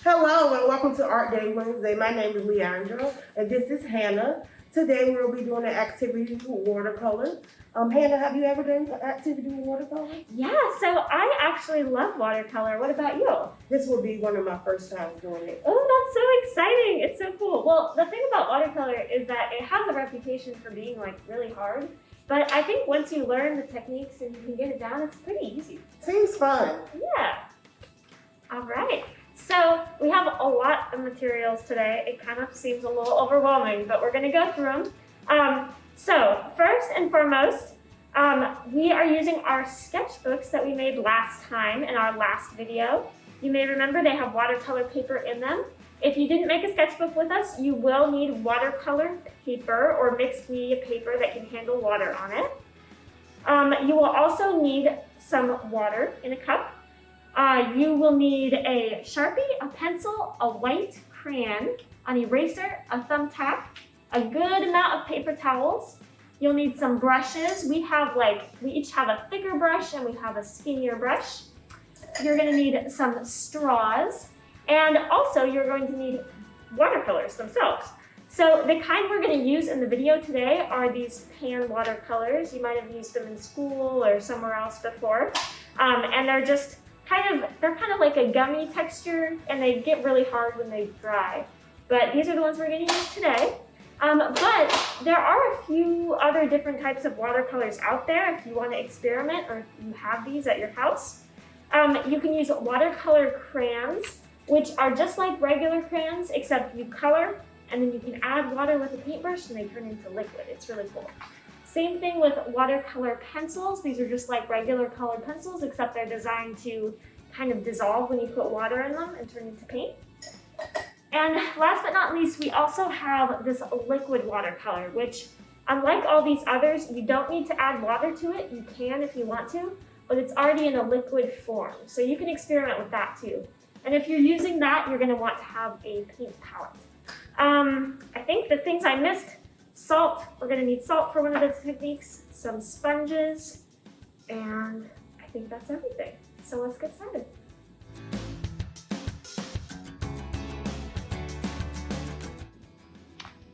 Hello and welcome to Art Day Wednesday. My name is Leondra and this is Hannah. Today we'll be doing an activity with watercolor. Hannah, have you ever done an activity with watercolor? Yeah, so I actually love watercolor. What about you? This will be one of my first times doing it. Oh, that's so exciting. It's so cool. Well, the thing about watercolor is that it has a reputation for being like really hard. But I think once you learn the techniques and you can get it down, it's pretty easy. Seems fun. Yeah. All right. So we have a lot of materials today. It kind of seems a little overwhelming, but we're going to go through them. So first and foremost, we are using our sketchbooks that we made last time in our last video. You may remember they have watercolor paper in them. If you didn't make a sketchbook with us, you will need watercolor paper or mixed media paper that can handle water on it. You will also need some water in a cup. You will need a Sharpie, a pencil, a white crayon, an eraser, a thumbtack, a good amount of paper towels. You'll need some brushes. We each have a thicker brush and we have a skinnier brush. You're gonna need some straws, and also you're going to need watercolors themselves. So the kind we're gonna use in the video today are these pan watercolors. You might have used them in school or somewhere else before. And they're just kind of like a gummy texture, and they get really hard when they dry. But these are the ones we're gonna use today. But there are a few other different types of watercolors out there if you want to experiment or if you have these at your house. You can use watercolor crayons, which are just like regular crayons, except you color and then you can add water with a paintbrush and they turn into liquid. It's really cool. Same thing with watercolor pencils. These are just like regular colored pencils, except they're designed to kind of dissolve when you put water in them and turn into paint. And last but not least, we also have this liquid watercolor, which unlike all these others, you don't need to add water to it. You can if you want to, but it's already in a liquid form. So you can experiment with that too. And if you're using that, you're gonna want to have a paint palette. I think the things I missed, salt, we're gonna need salt for one of the techniques, some sponges, and I think that's everything. So let's get started.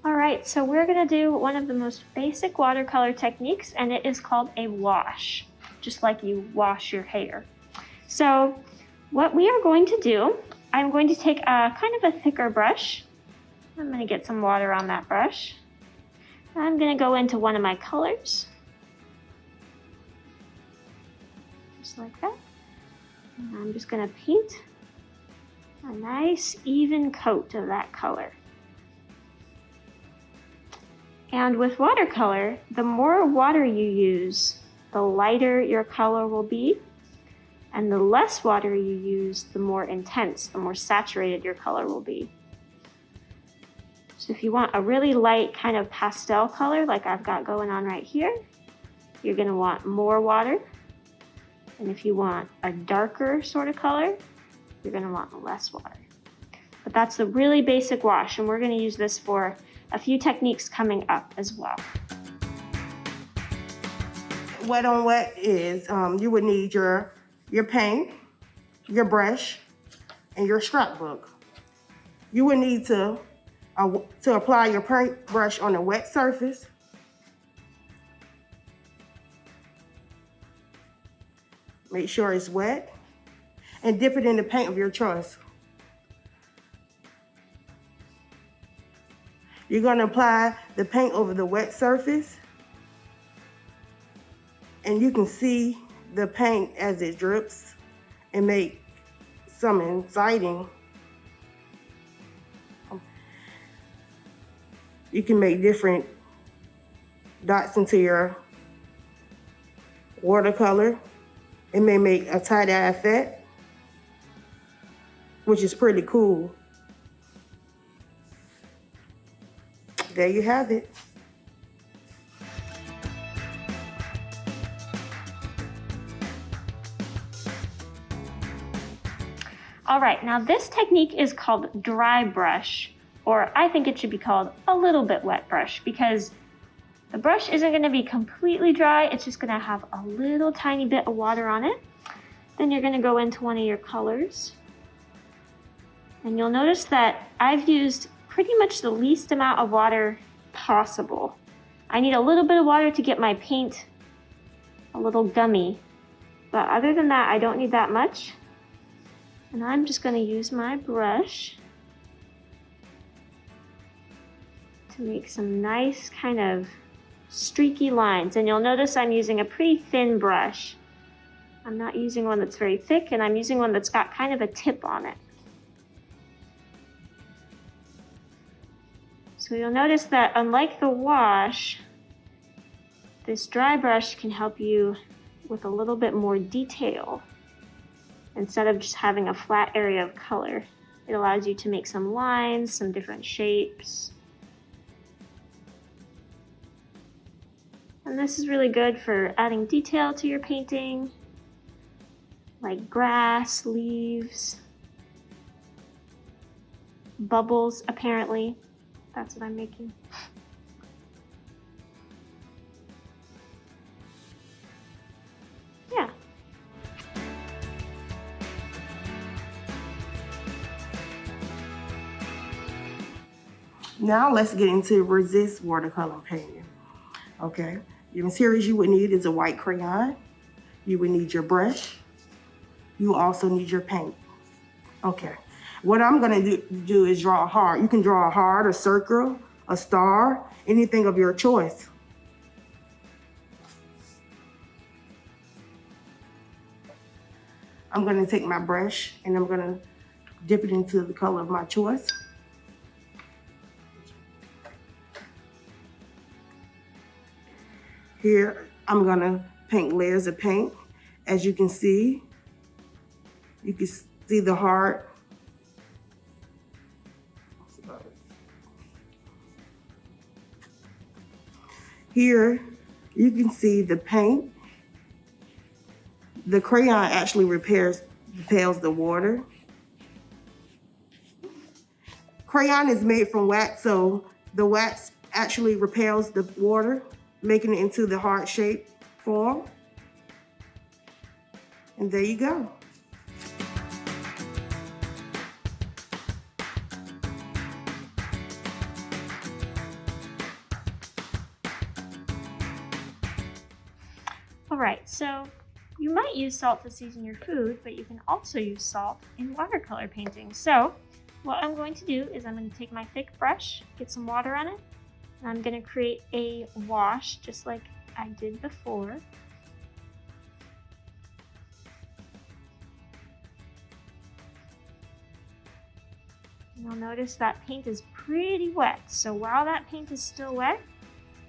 All right, so we're gonna do one of the most basic watercolor techniques, and it is called a wash, just like you wash your hair. So what we are going to do, I'm going to take a kind of a thicker brush. I'm gonna get some water on that brush. I'm gonna go into one of my colors, just like that. And I'm just gonna paint a nice even coat of that color. And with watercolor, the more water you use, the lighter your color will be, and the less water you use, the more intense, the more saturated your color will be. So if you want a really light kind of pastel color like I've got going on right here, you're gonna want more water. And if you want a darker sort of color, you're gonna want less water. But that's the really basic wash, and we're gonna use this for a few techniques coming up as well. Wet on wet is you would need your paint, your brush, and your scrapbook. You would need to apply your paint brush on a wet surface. Make sure it's wet and dip it in the paint of your choice. You're going to apply the paint over the wet surface, and you can see the paint as it drips and make some exciting. You can make different dots into your watercolor. It may make a tie-dye effect, which is pretty cool. There you have it. All right, now this technique is called dry brush, or I think it should be called a little bit wet brush, because the brush isn't gonna be completely dry, it's just gonna have a little tiny bit of water on it. Then you're gonna go into one of your colors, And you'll notice that I've used pretty much the least amount of water possible. I need a little bit of water to get my paint a little gummy. But other than that, I don't need that much. And I'm just going to use my brush to make some nice kind of streaky lines. And you'll notice I'm using a pretty thin brush. I'm not using one that's very thick, and I'm using one that's got kind of a tip on it. So you'll notice that unlike the wash, this dry brush can help you with a little bit more detail. Instead of just having a flat area of color, it allows you to make some lines, some different shapes. And this is really good for adding detail to your painting, like grass, leaves, bubbles, apparently. That's what I'm making. Yeah. Now let's get into resist watercolor painting. Okay, the materials you would need is a white crayon. You would need your brush. You also need your paint. Okay, what I'm gonna do is draw a heart. You can draw a heart, a circle, a star, anything of your choice. I'm gonna take my brush and I'm gonna dip it into the color of my choice. Here, I'm gonna paint layers of paint. As you can see the heart. Here, you can see the paint. The crayon actually repels the water. Crayon is made from wax, so the wax actually repels the water, making it into the heart shape form. And there you go. All right, so you might use salt to season your food, but you can also use salt in watercolor painting. So what I'm going to do is I'm going to take my thick brush, get some water on it, and I'm going to create a wash just like I did before. You'll notice that paint is pretty wet. So while that paint is still wet,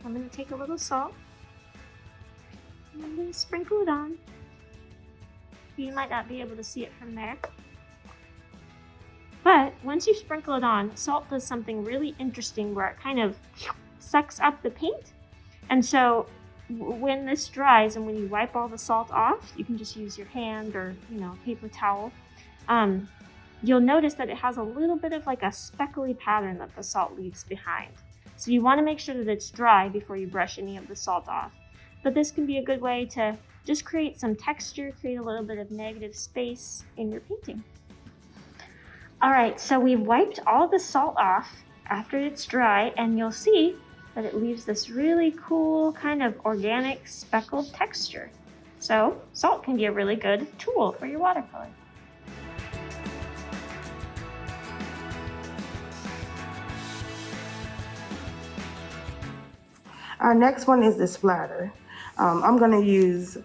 I'm going to take a little salt and I'm going to sprinkle it on. You might not be able to see it from there. But once you sprinkle it on, salt does something really interesting where it kind of sucks up the paint. And so when this dries and when you wipe all the salt off, you can just use your hand or, paper towel. You'll notice that it has a little bit of like a speckly pattern that the salt leaves behind. So you want to make sure that it's dry before you brush any of the salt off. But this can be a good way to just create some texture, create a little bit of negative space in your painting. All right, so we've wiped all the salt off after it's dry, and you'll see that it leaves this really cool kind of organic speckled texture. So salt can be a really good tool for your watercolor. Our next one is the splatter. I'm gonna use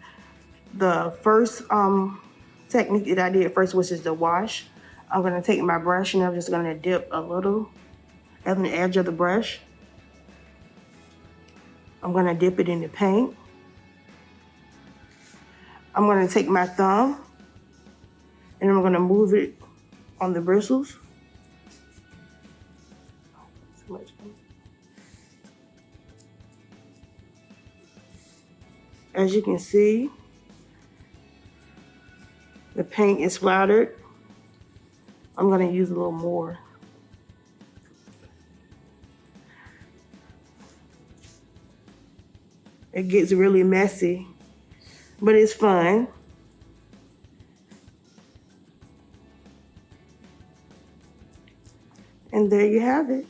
the first technique that I did first, which is the wash. I'm gonna take my brush and I'm just gonna dip a little at the edge of the brush. I'm gonna dip it in the paint. I'm gonna take my thumb and I'm gonna move it on the bristles. Too much. As you can see, the paint is splattered. I'm gonna use a little more. It gets really messy, but it's fun. And there you have it.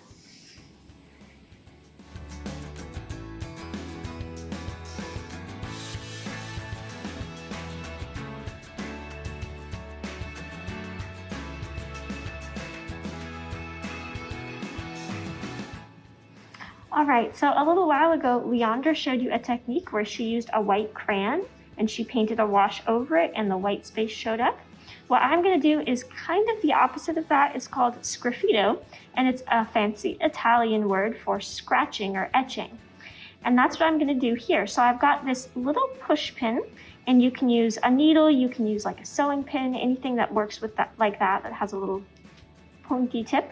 All right, so a little while ago, Leondra showed you a technique where she used a white crayon and she painted a wash over it and the white space showed up. What I'm gonna do is kind of the opposite of that. It's called Scruffito, and it's a fancy Italian word for scratching or etching. And that's what I'm gonna do here. So I've got this little push pin, and you can use a needle, you can use like a sewing pin, anything that works with that, like that has a little pointy tip.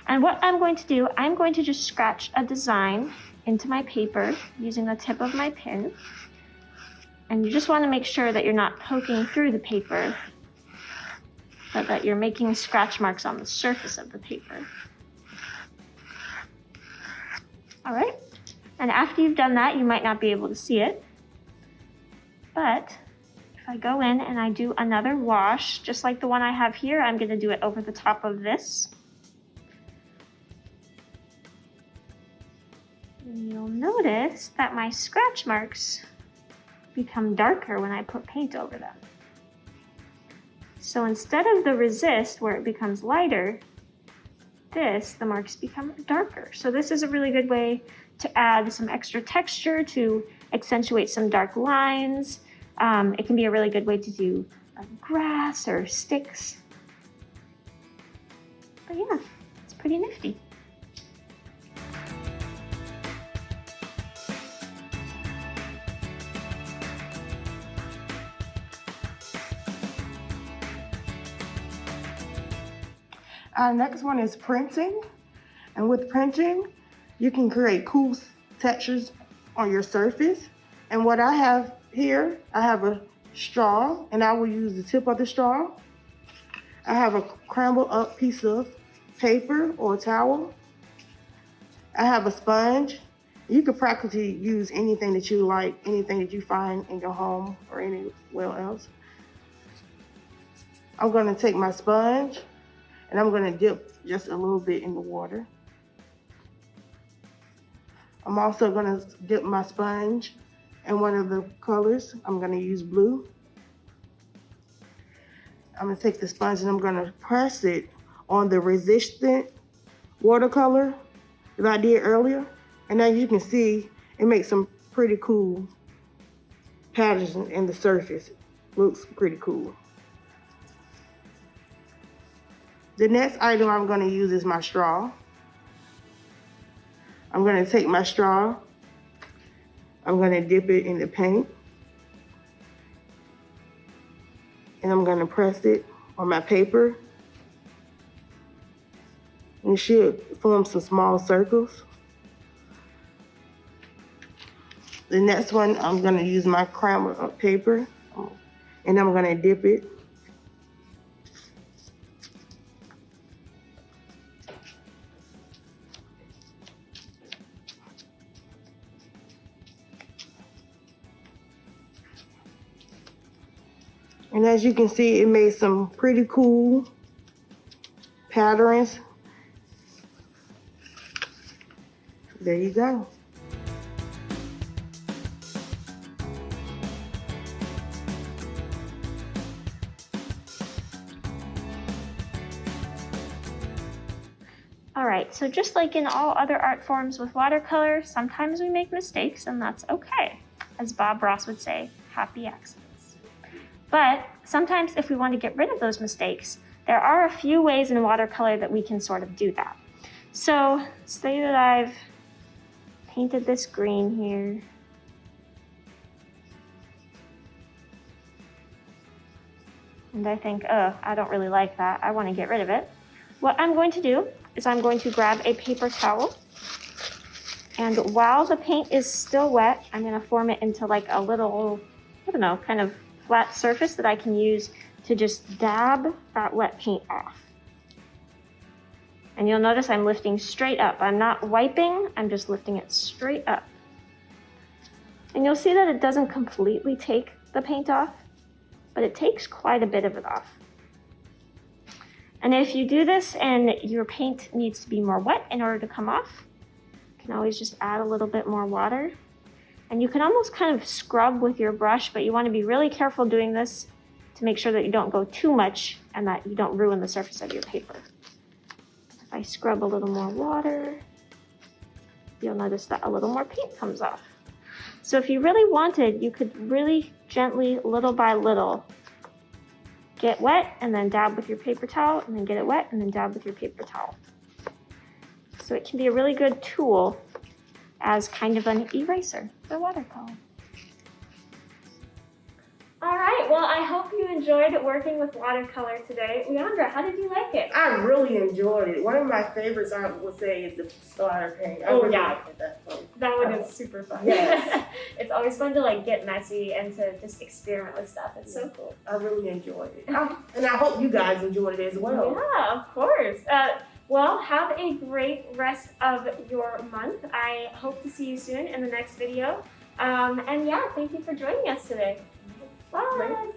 And what I'm going to do, I'm going to just scratch a design into my paper using the tip of my pin. And you just want to make sure that you're not poking through the paper, but that you're making scratch marks on the surface of the paper. All right, and after you've done that, you might not be able to see it, but if I go in and I do another wash, just like the one I have here, I'm going to do it over the top of this. And you'll notice that my scratch marks become darker when I put paint over them. So instead of the resist where it becomes lighter, the marks become darker. So this is a really good way to add some extra texture, to accentuate some dark lines. It can be a really good way to do grass or sticks. But yeah, it's pretty nifty. Our next one is printing. And with printing, you can create cool textures on your surface. And what I have here, I have a straw, and I will use the tip of the straw. I have a crumbled up piece of paper or a towel. I have a sponge. You could practically use anything that you like, anything that you find in your home or anywhere else. I'm gonna take my sponge and I'm gonna dip just a little bit in the water. I'm also gonna dip my sponge in one of the colors. I'm gonna use blue. I'm gonna take the sponge and I'm gonna press it on the resistant watercolor that I did earlier. And as you can see, it makes some pretty cool patterns in the surface. Looks pretty cool. The next item I'm gonna use is my straw. I'm gonna take my straw, I'm gonna dip it in the paint, and I'm gonna press it on my paper. And it should form some small circles. The next one, I'm gonna use my crumbled up paper, and I'm gonna dip it. And as you can see, it made some pretty cool patterns. There you go. All right, so just like in all other art forms with watercolor, sometimes we make mistakes, and that's okay. As Bob Ross would say, happy accidents. But sometimes if we want to get rid of those mistakes, there are a few ways in watercolor that we can sort of do that. So say that I've painted this green here. And I think, oh, I don't really like that. I want to get rid of it. What I'm going to do is I'm going to grab a paper towel. And while the paint is still wet, I'm going to form it into like a little, I don't know, kind of flat surface that I can use to just dab that wet paint off. And you'll notice I'm lifting straight up. I'm not wiping, I'm just lifting it straight up. And you'll see that it doesn't completely take the paint off, but it takes quite a bit of it off. And if you do this and your paint needs to be more wet in order to come off, you can always just add a little bit more water. And you can almost kind of scrub with your brush, but you want to be really careful doing this to make sure that you don't go too much and that you don't ruin the surface of your paper. If I scrub a little more water, you'll notice that a little more paint comes off. So if you really wanted, you could really gently, little by little, get wet and then dab with your paper towel, and then get it wet and then dab with your paper towel. So it can be a really good tool as kind of an eraser for watercolor. All right, well, I hope you enjoyed working with watercolor today. Leondra, how did you like it? I really enjoyed it. One of my favorites, I would say, is the splatter paint. I Oh, really yeah. liked it. That's fun. That one is super fun. Yes. It's always fun to like get messy and to just experiment with stuff. It's so cool. I really enjoyed it. And I hope you guys enjoyed it as well. Yeah, of course. Well, have a great rest of your month. I hope to see you soon in the next video. And yeah, thank you for joining us today. Bye.